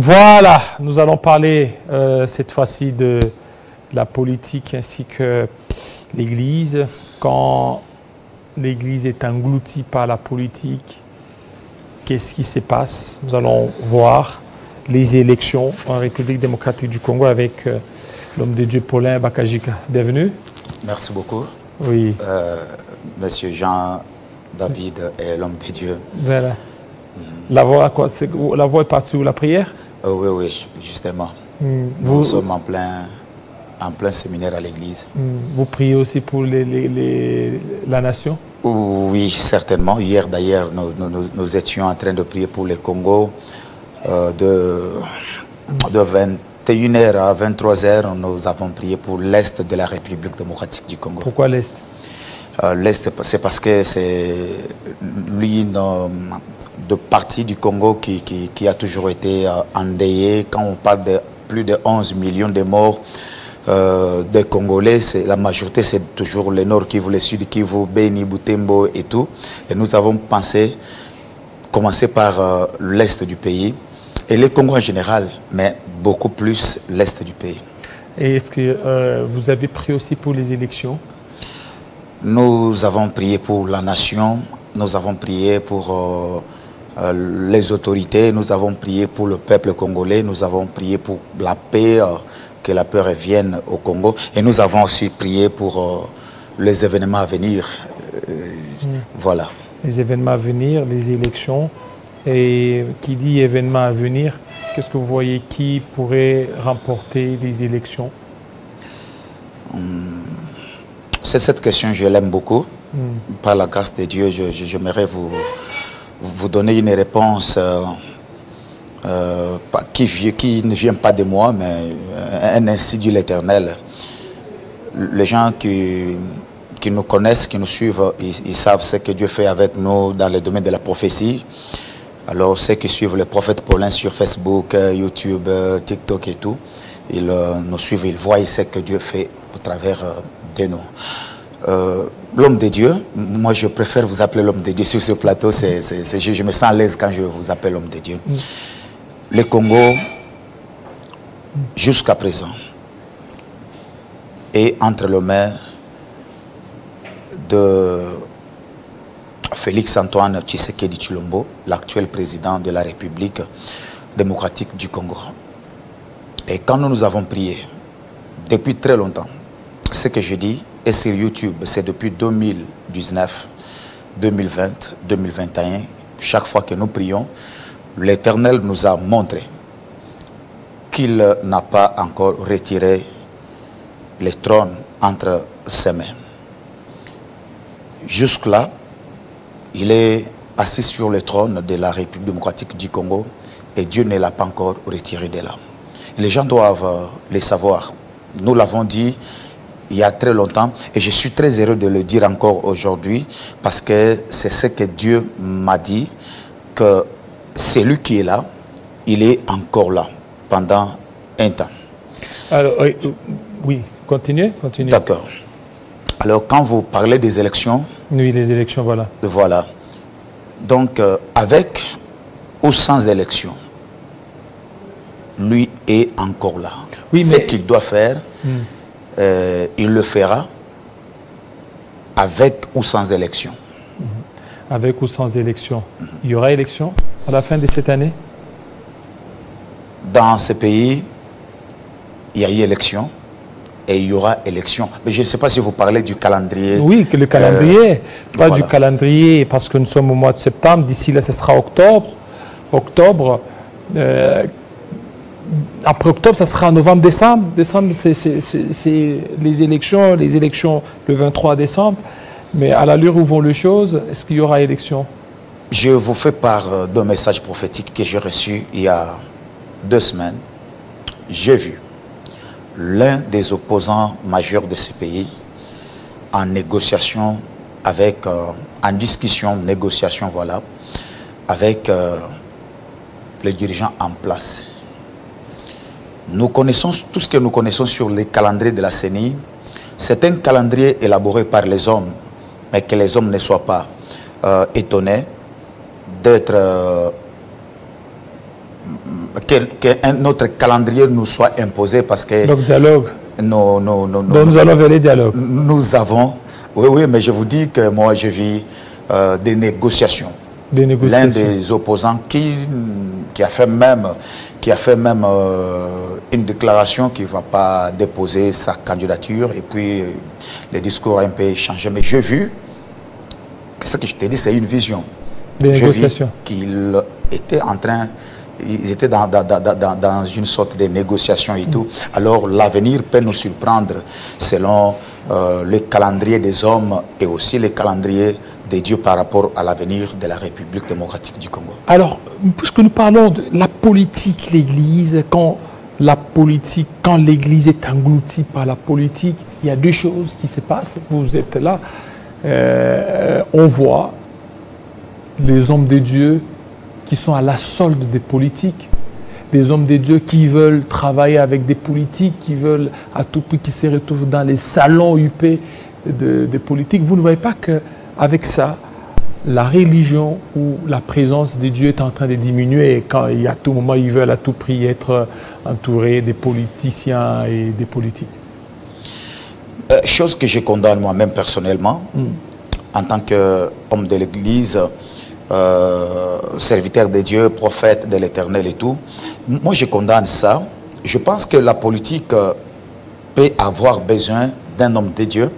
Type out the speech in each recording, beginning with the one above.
Voilà, nous allons parler cette fois-ci de la politique ainsi que l'Église. Quand l'Église est engloutie par la politique, qu'est-ce qui se passe? Nous allons voir les élections en République démocratique du Congo avec l'homme de Dieu Paulin Bakajika. Bienvenue. Merci beaucoup. Oui. Monsieur Jean-David est l'homme de Dieu. Voilà. La voix est partie où? La prière? Oui, oui, justement. Nous sommes en plein séminaire à l'église. Vous priez aussi pour la nation? Oui, certainement. Hier, d'ailleurs, nous étions en train de prier pour le Congo. De 21h à 23h, nous avons prié pour l'Est de la République démocratique du Congo. Pourquoi l'Est? L'Est, c'est parce que c'est l'une de partie du Congo qui a toujours été endeuillée. Quand on parle de plus de 11 millions de morts des Congolais, la majorité c'est toujours le Nord Kivu, le Sud Kivu, Beni, Butembo et tout. Et nous avons pensé commencer par l'Est du pays et le Congo en général, mais beaucoup plus l'Est du pays. Et est-ce que vous avez prié aussi pour les élections? Nous avons prié pour la nation, nous avons prié pour les autorités, nous avons prié pour le peuple congolais, nous avons prié pour la paix, que la paix revienne au Congo. Et nous avons aussi prié pour les événements à venir. Voilà. Les événements à venir, les élections. Et qui dit événements à venir, qu'est-ce que vous voyez qui pourrait remporter les élections? C'est cette question, je l'aime beaucoup. Par la grâce de Dieu, j'aimerais vous donner une réponse qui ne vient pas de moi, mais un ainsi dit l'Éternel. Les gens qui nous connaissent, qui nous suivent, ils savent ce que Dieu fait avec nous dans le domaine de la prophétie. Alors ceux qui suivent le prophète Paulin sur Facebook, YouTube, TikTok et tout, ils nous suivent, ils voient ce que Dieu fait au travers de nous. L'homme de Dieu, moi je préfère vous appeler l'homme de Dieu sur ce plateau, je me sens à l'aise quand je vous appelle l'homme de Dieu. Le Congo, jusqu'à présent, est entre les mains de Félix Antoine Tshisekedi Tshilombo, l'actuel président de la République démocratique du Congo. Et quand nous avons prié, depuis très longtemps, ce que je dis est sur YouTube, c'est depuis 2019, 2020, 2021, chaque fois que nous prions, l'Éternel nous a montré qu'il n'a pas encore retiré les trônes entre ses mains. Jusque-là, il est assis sur le trône de la République démocratique du Congo et Dieu ne l'a pas encore retiré de là. Les gens doivent le savoir. Nous l'avons dit il y a très longtemps et je suis très heureux de le dire encore aujourd'hui parce que c'est ce que Dieu m'a dit, que celui qui est là, il est encore là pendant un temps. Alors, oui, continuez. D'accord. Alors, quand vous parlez des élections... Oui, les élections, voilà. Voilà. Donc, avec ou sans élection, lui est encore là. Oui, ce qu'il doit faire, il le fera avec ou sans élection. Avec ou sans élection. Il y aura élection à la fin de cette année? Dans ce pays, il y a eu élection. Et il y aura élection. Mais je ne sais pas si vous parlez du calendrier. Oui, que le calendrier, pas voilà. Du calendrier, parce que nous sommes au mois de septembre. D'ici là, ce sera octobre. Après octobre, ça sera novembre, décembre. Décembre, c'est les élections le 23 décembre. Mais à l'allure où vont les choses, est-ce qu'il y aura élection? Je vous fais part d'un message prophétique que j'ai reçu il y a 2 semaines. J'ai vu l'un des opposants majeurs de ce pays en négociation avec, en discussion, négociation, voilà, avec les dirigeants en place. Nous connaissons tout ce que nous connaissons sur les calendriers de la CENI. C'est un calendrier élaboré par les hommes, mais que les hommes ne soient pas étonnés d'être qu'un autre calendrier nous soit imposé parce que... Donc dialogue. Non. Donc nous allons vers les dialogues. Nous avons... Oui, mais je vous dis que moi, je vis des négociations. L'un des opposants qui a fait même une déclaration qu'il ne va pas déposer sa candidature et puis les discours ont un peu changé. Mais j'ai vu, ce que je t'ai dit, c'est une vision. Des négociations. Qu'ils étaient en train, ils étaient dans une sorte de négociation et tout. Alors l'avenir peut nous surprendre selon le calendrier des hommes et aussi le calendrier de Dieu par rapport à l'avenir de la République démocratique du Congo. Alors, puisque nous parlons de la politique, l'Église, quand l'Église est engloutie par la politique, il y a deux choses qui se passent. Vous êtes là, on voit les hommes de Dieu qui sont à la solde des politiques, des hommes de Dieu qui veulent travailler avec des politiques, qui veulent à tout prix, qui se retrouvent dans les salons huppés des politiques. Vous ne voyez pas qu'avec ça, la religion ou la présence de Dieu est en train de diminuer et quand à tout moment ils veulent à tout prix être entourés des politiciens et des politiques? Chose que je condamne moi-même personnellement, en tant qu'homme de l'Église, serviteur de Dieu, prophète de l'Éternel et tout. Moi, je condamne ça. Je pense que la politique peut avoir besoin d'un homme de Dieu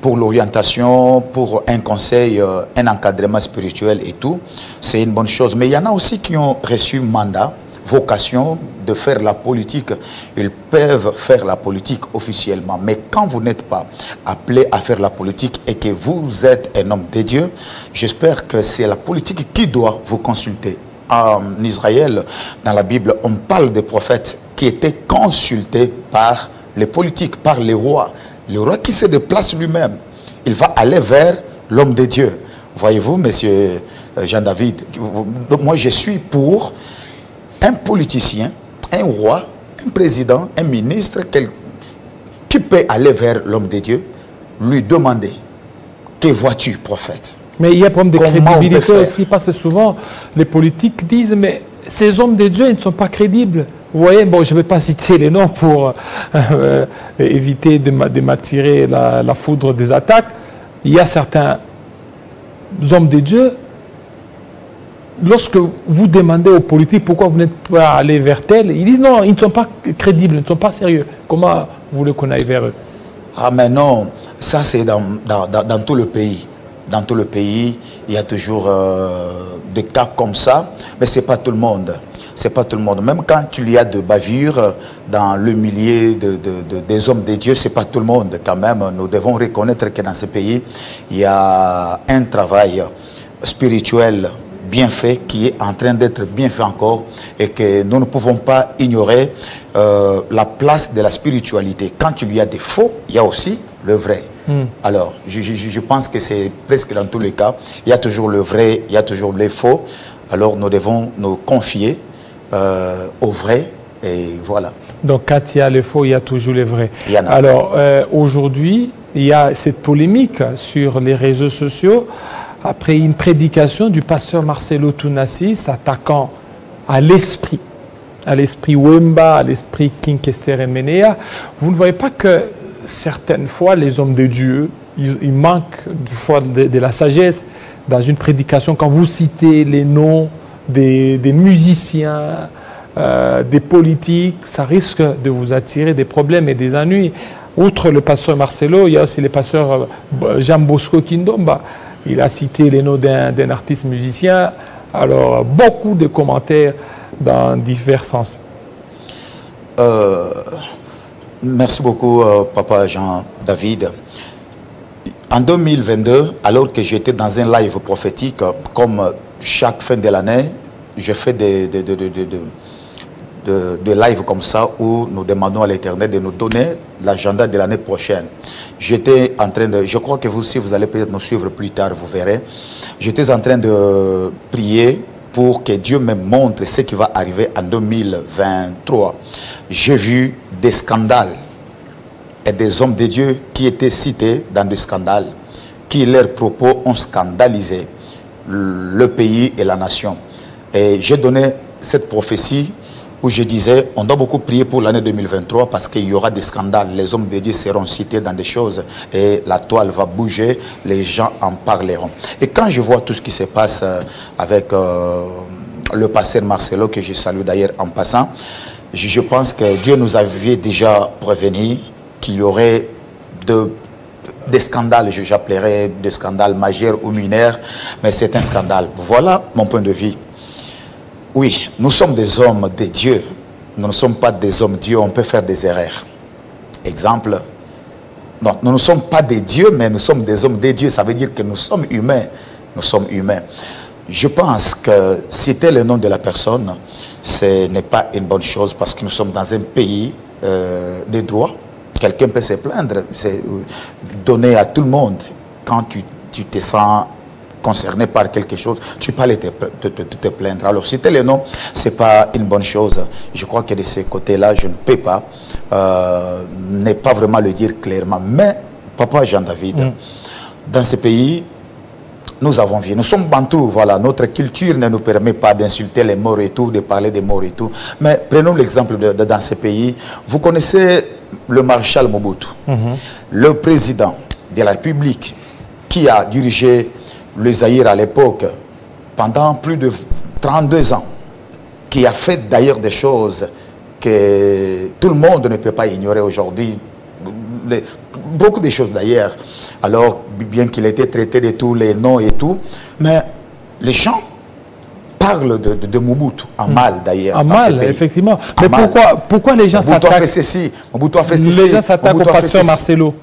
pour l'orientation, pour un conseil, un encadrement spirituel et tout. C'est une bonne chose. Mais il y en a aussi qui ont reçu mandat, vocation de faire la politique. Ils peuvent faire la politique officiellement. Mais quand vous n'êtes pas appelé à faire la politique et que vous êtes un homme de Dieu, j'espère que c'est la politique qui doit vous consulter. En Israël, dans la Bible, on parle des prophètes qui étaient consultés par les politiques, par les rois. Le roi qui se déplace lui-même, il va aller vers l'homme de Dieu. Voyez-vous, monsieur Jean-David, moi je suis pour un politicien, un roi, un président, un ministre qui peut aller vers l'homme de Dieu, lui demander, que vois-tu, prophète? Mais il y a un problème de crédibilité aussi, parce que souvent les politiques disent, mais ces hommes de Dieu, ils ne sont pas crédibles. Vous voyez, bon, je ne vais pas citer les noms pour éviter de m'attirer la foudre des attaques. Il y a certains hommes de Dieu, lorsque vous demandez aux politiques pourquoi vous n'êtes pas allé vers tel, ils disent non, ils ne sont pas crédibles, ils ne sont pas sérieux. Comment vous voulez qu'on aille vers eux? Ah mais non, ça c'est dans tout le pays. Dans tout le pays, il y a toujours des cas comme ça, mais ce n'est pas tout le monde. C'est pas tout le monde. Même quand il y a de bavures dans le milieu des hommes de Dieu, c'est pas tout le monde quand même. Nous devons reconnaître que dans ce pays, il y a un travail spirituel bien fait qui est en train d'être bien fait encore et que nous ne pouvons pas ignorer la place de la spiritualité. Quand il y a des faux, il y a aussi le vrai. Alors, je pense que c'est presque dans tous les cas, il y a toujours le vrai, il y a toujours les faux. Alors, nous devons nous confier au vrai et voilà. Donc, quand il y a les faux, il y a toujours les vrais. Il y en a. Alors, aujourd'hui, il y a cette polémique sur les réseaux sociaux après une prédication du pasteur Marcelo Tounassi s'attaquant à l'esprit Wemba, à l'esprit Kinkester Menea. Vous ne voyez pas que certaines fois, les hommes de Dieu, ils manquent du fois de la sagesse dans une prédication. Quand vous citez les noms des musiciens, des politiques, ça risque de vous attirer des problèmes et des ennuis. Outre le pasteur Marcelo, il y a aussi le pasteur Jean Bosco Kindomba. Il a cité les noms d'un artiste musicien. Alors, beaucoup de commentaires dans divers sens. Merci beaucoup, Papa Jean-David. En 2022, alors que j'étais dans un live prophétique, comme chaque fin de l'année, je fais des lives comme ça où nous demandons à l'Éternel de nous donner l'agenda de l'année prochaine. J'étais en train de... Je crois que vous aussi, vous allez peut-être nous suivre plus tard, vous verrez. J'étais en train de prier pour que Dieu me montre ce qui va arriver en 2023. J'ai vu des scandales et des hommes de Dieu qui étaient cités dans des scandales, qui leurs propos ont scandalisé le pays et la nation. Et j'ai donné cette prophétie où je disais, on doit beaucoup prier pour l'année 2023 parce qu'il y aura des scandales. Les hommes de Dieu seront cités dans des choses et la toile va bouger, les gens en parleront. Et quand je vois tout ce qui se passe avec le pasteur Marcelo, que je salue d'ailleurs en passant, je pense que Dieu nous avait déjà prévenu qu'il y aurait des scandales, j'appellerais des scandales majeurs ou mineurs, mais c'est un scandale. Voilà mon point de vue. Oui, nous sommes des hommes de Dieu. Nous ne sommes pas des hommes de Dieu, on peut faire des erreurs. Exemple, non, nous ne sommes pas des dieux, mais nous sommes des hommes de Dieu. Ça veut dire que nous sommes humains. Nous sommes humains. Je pense que citer le nom de la personne, ce n'est pas une bonne chose parce que nous sommes dans un pays de droit. Quelqu'un peut se plaindre, c'est donné à tout le monde. Quand tu te sens concerné par quelque chose, tu peux aller te plaindre. Alors, citer le nom, ce n'est pas une bonne chose. Je crois que de ce côté-là, je ne peux pas, ne pas vraiment le dire clairement. Mais, Papa Jean-David, dans ce pays, nous avons vu, nous sommes bantous, voilà, notre culture ne nous permet pas d'insulter les morts et tout, de parler des morts et tout. Mais prenons l'exemple dans ce pays, vous connaissez le maréchal Mobutu, le président de la République qui a dirigé le Zaïre à l'époque pendant plus de 32 ans, qui a fait d'ailleurs des choses que tout le monde ne peut pas ignorer aujourd'hui. Beaucoup de choses d'ailleurs, alors bien qu'il ait été traité de tous les noms et tout, mais les gens parlent de Mobutu, en mal d'ailleurs. En mal, effectivement. Mais pourquoi les gens s'attaquent? Mobutu a fait ceci, Mobutu a fait ceci. Les gens s'attaquent au pasteur Marcelo.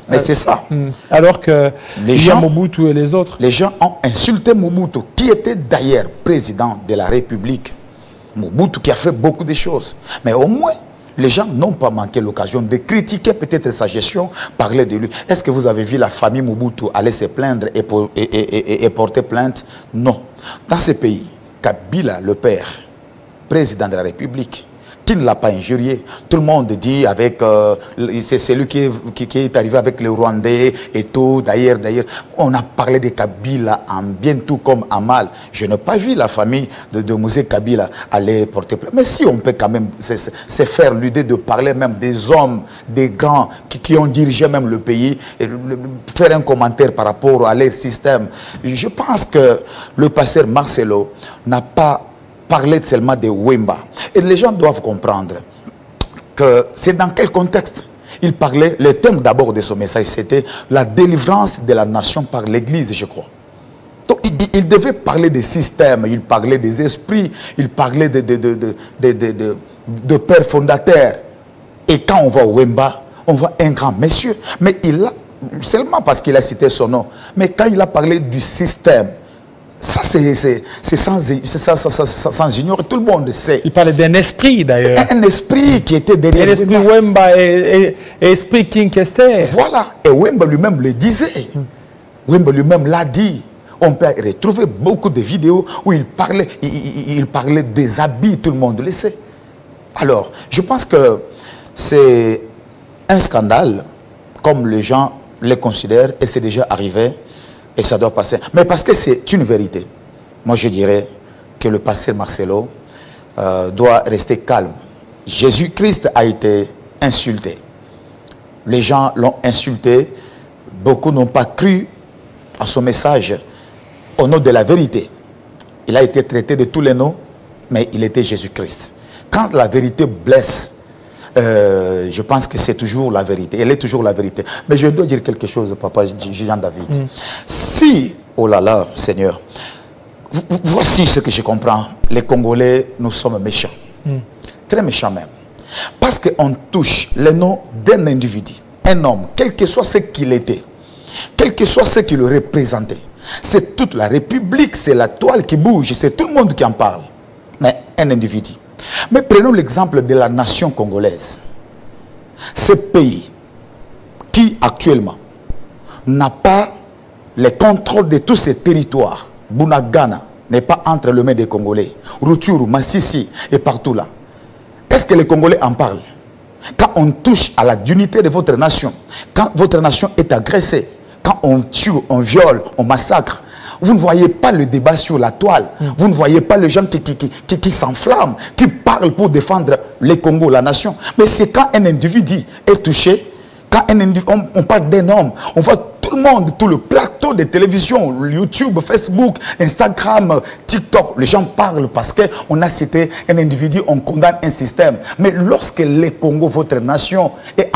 Mais c'est ça. Alors que les gens, Mobutu et les autres. Les gens ont insulté Mobutu, qui était d'ailleurs président de la République. Mobutu qui a fait beaucoup de choses. Mais au moins, les gens n'ont pas manqué l'occasion de critiquer peut-être sa gestion, parler de lui. Est-ce que vous avez vu la famille Mobutu aller se plaindre et porter plainte? Non. Dans ce pays, Kabila, le père, président de la République, qui ne l'a pas injurié. Tout le monde dit avec, c'est celui qui est arrivé avec les Rwandais et tout. D'ailleurs, on a parlé de Kabila en bien tout comme en mal. Je n'ai pas vu la famille de Mosé Kabila aller porter plainte. Mais si on peut quand même se faire l'idée de parler même des hommes, des grands qui ont dirigé même le pays, et faire un commentaire par rapport à leur système. Je pense que le pasteur Marcelo n'a pas parler seulement de Wemba. Et les gens doivent comprendre que c'est dans quel contexte il parlait. Le thème d'abord de son message, c'était la délivrance de la nation par l'Église, je crois. Donc, il devait parler des systèmes, il parlait des esprits, il parlait de pères fondateurs. Et quand on voit Wemba, on voit un grand monsieur. Mais il a, seulement parce qu'il a cité son nom, mais quand il a parlé du système, ça, c'est sans ignorer, tout le monde sait. Il parlait d'un esprit d'ailleurs. Un esprit qui était derrière. Un esprit Wemba et esprit King Kester. Voilà, et Wemba lui-même le disait. Wemba lui-même l'a dit. On peut retrouver beaucoup de vidéos où il parlait des habits, tout le monde le sait. Alors, je pense que c'est un scandale, comme les gens le considèrent, et c'est déjà arrivé. Et ça doit passer. Mais parce que c'est une vérité. Moi, je dirais que le pasteur Marcelo doit rester calme. Jésus-Christ a été insulté. Les gens l'ont insulté. Beaucoup n'ont pas cru à son message au nom de la vérité. Il a été traité de tous les noms, mais il était Jésus-Christ. Quand la vérité blesse, je pense que c'est toujours la vérité. Elle est toujours la vérité. Mais je dois dire quelque chose, Papa Jean-David. Si, oh là là, Seigneur, voici ce que je comprends. Les Congolais, nous sommes méchants. Très méchants même. Parce qu'on touche le nom d'un individu, un homme, quel que soit ce qu'il était, quel que soit ce qu'il représentait. C'est toute la République, c'est la toile qui bouge, c'est tout le monde qui en parle. Mais un individu. Mais prenons l'exemple de la nation congolaise. Ce pays qui actuellement n'a pas le contrôle de tous ces territoires. Bunagana n'est pas entre les mains des Congolais. Rutshuru, Massissi et partout là. Est-ce que les Congolais en parlent? Quand on touche à la dignité de votre nation, quand votre nation est agressée, quand on tue, on viole, on massacre, Vous ne voyez pas le débat sur la toile. Vous ne voyez pas les gens qui s'enflamment, qui parlent pour défendre les Congo, la nation. Mais c'est quand un individu est touché, quand on parle d'un homme, on voit tout le monde, tout le plateau de télévision, YouTube, Facebook, Instagram, TikTok, les gens parlent parce qu'on a cité un individu, on condamne un système. Mais lorsque les Congo, votre nation, est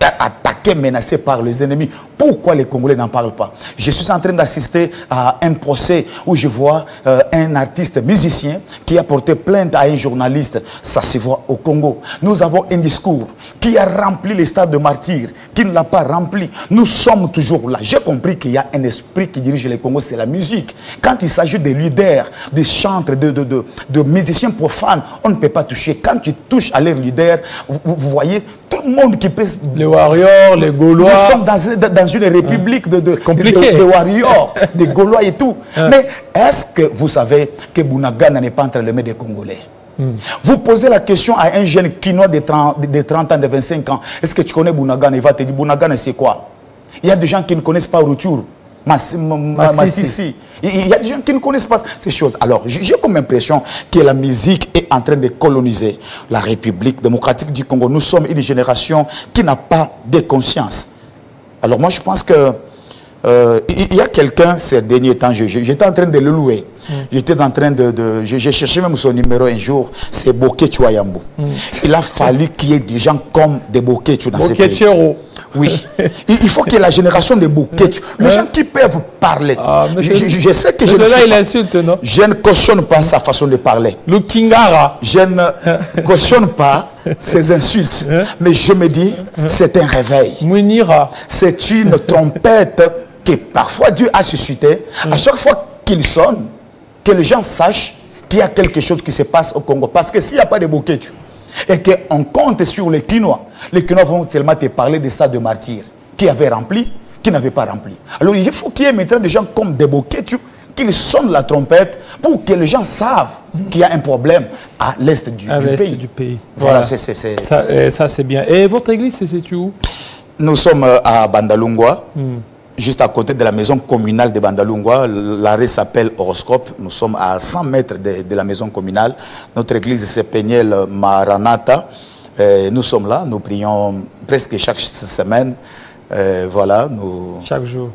attaquée, menacée par les ennemis, pourquoi les Congolais n'en parlent pas? Je suis en train d'assister à un procès où je vois un artiste musicien qui a porté plainte à un journaliste. Ça se voit au Congo. Nous avons un discours qui a rempli les stades de martyrs, qui ne l'a pas rempli. Nous sommes toujours là. J'ai compris qu'il y a un esprit qui dirige les Congos, c'est la musique. Quand il s'agit des leaders, des chantres, de musiciens profanes, on ne peut pas toucher. Quand tu touches à leurs leaders, vous voyez tout le monde qui peut... Les warriors, les Gaulois... Nous sommes dans une république de warriors, des Gaulois et tout. Mais est-ce que vous savez que Bunagana n'est pas entre les mains des Congolais? Vous posez la question à un jeune Kinois de 30 ans, de 25 ans. Est-ce que tu connais Bunagana? Il va te dire, Bunagana c'est quoi? Il y a des gens qui ne connaissent pas Rutshuru, Massissi. Il y a des gens qui ne connaissent pas ces choses. Alors, j'ai comme impression que la musique est en train de coloniser la République démocratique du Congo. Nous sommes une génération qui n'a pas de conscience. Alors moi, je pense que il y a quelqu'un, ces derniers temps, j'étais en train de le louer. J'étais en train j'ai cherché même son numéro un jour, c'est Boké Chouayambo. Il a fallu qu'il y ait des gens comme des Boké Chou dans ces pays. Oui. Il faut qu'il y ait la génération de Boké Chou. Les gens qui peuvent parler. Je sais que je ne cautionne pas sa façon de parler. Le Kingara. Je ne cautionne pas ses insultes. Mais je me dis, c'est un réveil. C'est une trompette que parfois Dieu a suscité. À chaque fois qu'il sonne, que les gens sachent qu'il y a quelque chose qui se passe au Congo. Parce que s'il n'y a pas de Boké Chou, et qu'on compte sur les Kinois vont seulement te parler des stades de martyrs qui avaient rempli, qui n'avaient pas rempli. Alors il faut qu'il y ait maintenant des gens comme des Boké Chou qui sonnent la trompette pour que les gens savent qu'il y a un problème à l'est du pays. Voilà, ça c'est bien. Et votre église, c'est où? Nous sommes à Bandalungwa. Juste à côté de la maison communale de Bandalungwa. L'arrêt s'appelle Horoscope. Nous sommes à 100 mètres de la maison communale. Notre église, c'est Peniel Maranatha. Nous sommes là, nous prions presque chaque semaine. Voilà, chaque jour?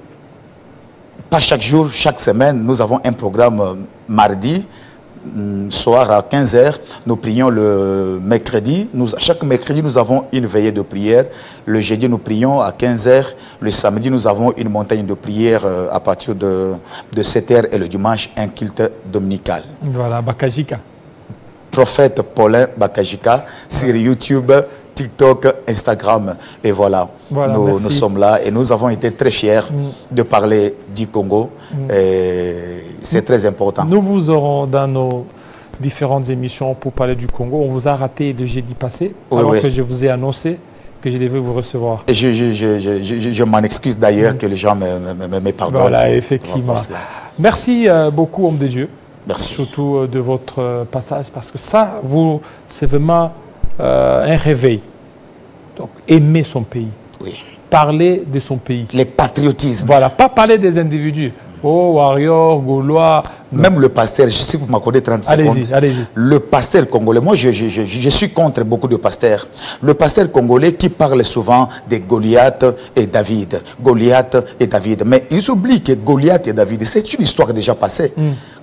Pas chaque jour, chaque semaine. Nous avons un programme mardi, soir à 15 h. Nous prions le mercredi. Chaque mercredi, nous avons une veillée de prière. Le jeudi, nous prions à 15 h. Le samedi, nous avons une montagne de prière à partir de 7 h. Et le dimanche, un culte dominical. Voilà, Bakajika. Prophète Paulin Bakajika sur YouTube, TikTok, Instagram. Et voilà, nous sommes là et nous avons été très fiers de parler du Congo. C'est très important. Nous vous aurons dans nos différentes émissions pour parler du Congo. On vous a raté le jeudi passé, alors que je vous ai annoncé que je devais vous recevoir. Et je m'en excuse d'ailleurs que les gens me pardonnent. Voilà, effectivement. Merci beaucoup, homme de Dieu. Merci. Surtout de votre passage, parce que ça, c'est vraiment un réveil. Donc, aimer son pays. Oui. Parler de son pays. Le patriotisme. Voilà, pas parler des individus. Oh, warrior, Gaulois. Même le pasteur, si vous m'accordez 30 secondes. Allez-y. Le pasteur congolais, moi je suis contre beaucoup de pasteurs. Le pasteur congolais qui parle souvent de Goliath et David. Goliath et David. Mais ils oublient que Goliath et David, c'est une histoire déjà passée.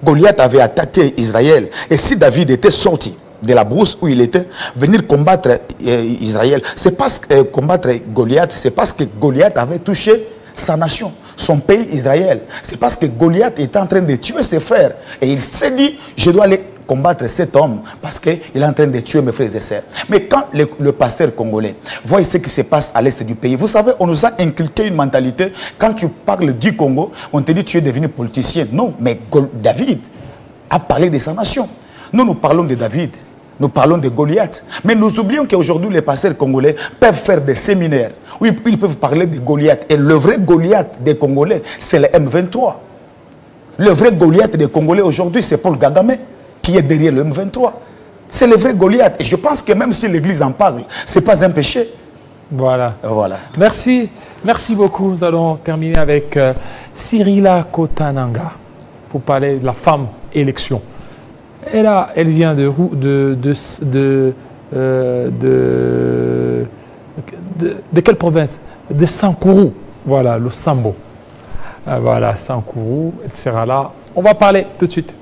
Goliath avait attaqué Israël. Et si David était sorti de la brousse où il était, venir combattre Israël, c'est parce que combattre Goliath, c'est parce que Goliath avait touché sa nation, son pays Israël. C'est parce que Goliath était en train de tuer ses frères. Et il s'est dit, je dois aller combattre cet homme parce qu'il est en train de tuer mes frères et sœurs. Mais quand le pasteur congolais voit ce qui se passe à l'est du pays, vous savez, on nous a inculqué une mentalité. Quand tu parles du Congo, on te dit tu es devenu politicien. Non, mais David a parlé de sa nation. Nous parlons de David. Nous parlons de Goliath. Mais nous oublions qu'aujourd'hui, les pasteurs congolais peuvent faire des séminaires où ils peuvent parler de Goliath. Et le vrai Goliath des Congolais, c'est le M23. Le vrai Goliath des Congolais aujourd'hui, c'est Paul Kagame qui est derrière le M23. C'est le vrai Goliath. Et je pense que même si l'Église en parle, ce n'est pas un péché. Voilà. Voilà. Merci. Merci beaucoup. Nous allons terminer avec Cyrilla Kotananga pour parler de la femme élection. Elle vient de quelle province? De Sankourou. Voilà, le Sambo. Voilà, Sankourou. Elle sera là. On va parler tout de suite.